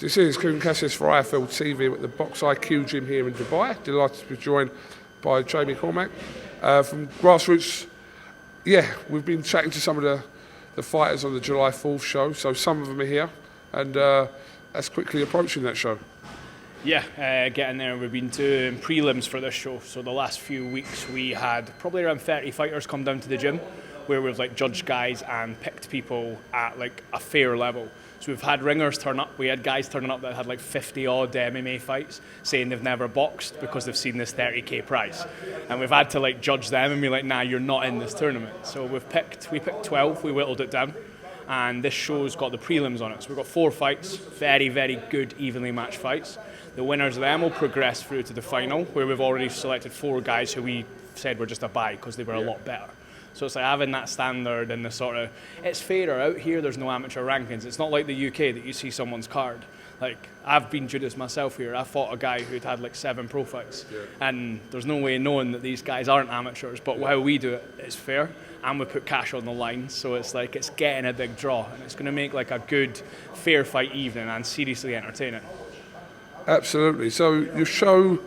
This is Kieran Cassius for IFLTV at the Box IQ gym here in Dubai. Delighted to be joined by Jamie Cormack from Grassroots. Yeah, we've been chatting to some of the fighters on the July 4th show, so some of them are here, and that's quickly approaching that show. Yeah, getting there. We've been doing prelims for this show, so the last few weeks we had probably around 30 fighters come down to the gym, where we've judged guys and picked people at a fair level. So we've had ringers turn up. We had guys turning up that had 50 odd MMA fights, saying they've never boxed because they've seen this 30k prize, and we've had to judge them and be like, nah, you're not in this tournament. So we picked 12. We whittled it down, and this show's got the prelims on it. So we've got 4 fights, very, very good, evenly matched fights. The winners of them will progress through to the final, where we've already selected 4 guys who we said were just a buy because they were a lot better. So it's having that standard and it's fairer out here. There's no amateur rankings. It's not like the UK that you see someone's card. I've been Judas myself here. I fought a guy who'd had 7 pro fights, and there's no way of knowing that these guys aren't amateurs. But how we do it is fair, and we put cash on the line. So it's it's getting a big draw, and it's going to make a good, fair fight evening and seriously entertaining. Absolutely. So your show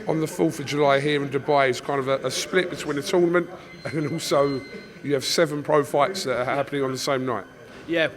on the 4th of July here in Dubai is kind of a split between the tournament and also you have 7 pro fights that are happening on the same night. Yeah,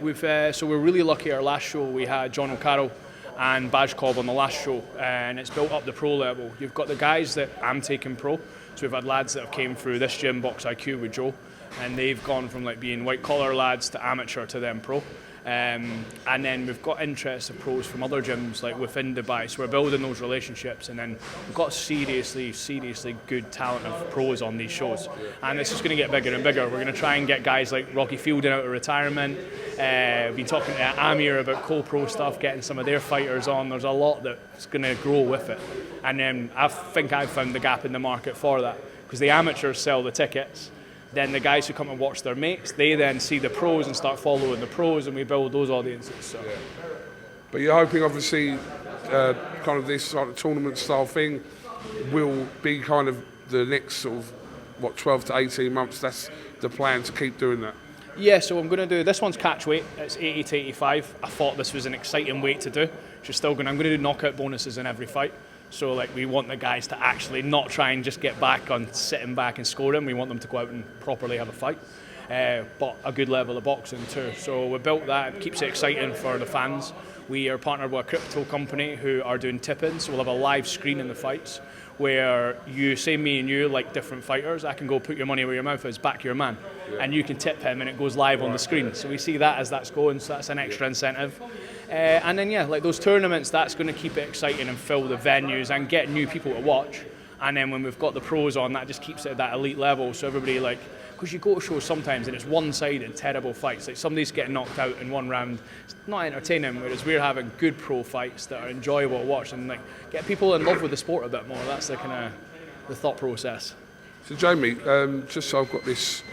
so we're really lucky. Our last show we had John O'Carroll and Bajkov on the last show, and it's built up the pro level. You've got the guys that I'm taking pro, so we've had lads that have came through this gym, Box IQ with Joe, and they've gone from being white collar lads to amateur to then pro. And then we've got interest of pros from other gyms within Dubai, so we're building those relationships, and then we've got seriously good talent of pros on these shows, and it's just going to get bigger and bigger. We're going to try and get guys like Rocky Fielding out of retirement. We've been talking to Amir about co-pro stuff, getting some of their fighters on. There's a lot that's going to grow with it, and then I think I've found the gap in the market for that, because the amateurs sell the tickets. Then the guys who come and watch their mates, they then see the pros and start following the pros, and we build those audiences. So. Yeah. But you're hoping, obviously, kind of this sort of tournament style thing will be kind of the next 12 to 18 months. That's the plan, to keep doing that. Yeah, so I'm going to do, this one's catch weight. It's 80 to 85. I thought this was an exciting weight to do. I'm going to do knockout bonuses in every fight. So we want the guys to actually not try and just get back on sitting back and scoring. We want them to go out and properly have a fight, but a good level of boxing too. So we built that. It keeps it exciting for the fans. We are partnered with a crypto company who are doing tip-in, so we'll have a live screen in the fights where me and you like different fighters. I can go put your money where your mouth is, back your man, and you can tip him and it goes live on the screen. So we see that as that's going, so that's an extra incentive. And then those tournaments, that's going to keep it exciting and fill the venues and get new people to watch. And then when we've got the pros on, that just keeps it at that elite level. So everybody because you go to shows sometimes and it's one-sided, terrible fights. Somebody's getting knocked out in one round. It's not entertaining, whereas we're having good pro fights that are enjoyable to watch and get people in love with the sport a bit more. That's the thought process. So Jamie, just so I've got this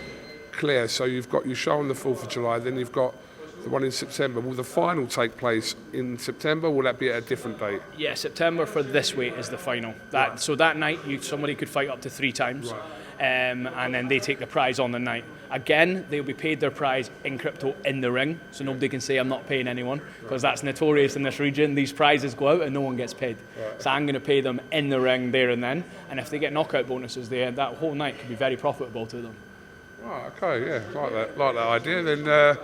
clear, so you've got your show on the 4th of July, then you've got the one in September. Will the final take place in September, or will that be at a different date? Yeah, September for this weight is the final. So that night, somebody could fight up to 3 times, and then they take the prize on the night. Again, they'll be paid their prize in crypto in the ring, so nobody can say I'm not paying anyone, because that's notorious in this region. These prizes go out and no one gets paid. So I'm going to pay them in the ring there and then, and if they get knockout bonuses there, that whole night could be very profitable to them. Right, okay, yeah, like that idea. Then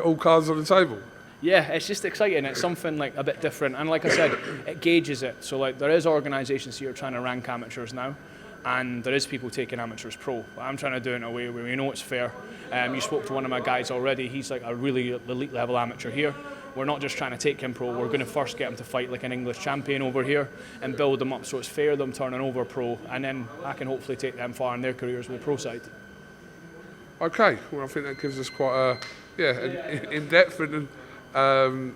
all cards on the table. Yeah, it's just exciting. It's something a bit different, and like I said, it gauges it. So there is organisations here trying to rank amateurs now, and there is people taking amateurs pro. But I'm trying to do it in a way where we know it's fair. You spoke to one of my guys already. He's a really elite level amateur here. We're not just trying to take him pro. We're going to first get him to fight an English champion over here and build them up so it's fair, them turning over pro, and then I can hopefully take them far in their careers with the pro side. Okay, well I think that gives us quite an in-depth and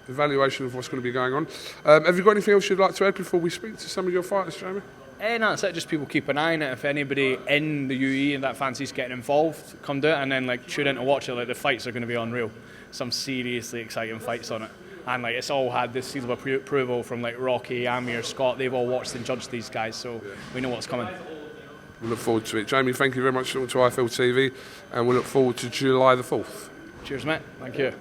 evaluation of what's going to be going on. Have you got anything else you'd like to add before we speak to some of your fighters, Jamie? No, that's it. Just people keep an eye on it. If anybody in the UAE and that fancies getting involved, come do it, and then tune in to watch it. The fights are going to be unreal. Some seriously exciting fights on it, and it's all had this seal of approval from Rocky, Amir, Scott. They've all watched and judged these guys, so we know what's coming. We look forward to it. Jamie, thank you very much to IFLTV, and we look forward to July the 4th. Cheers, mate. Thank you.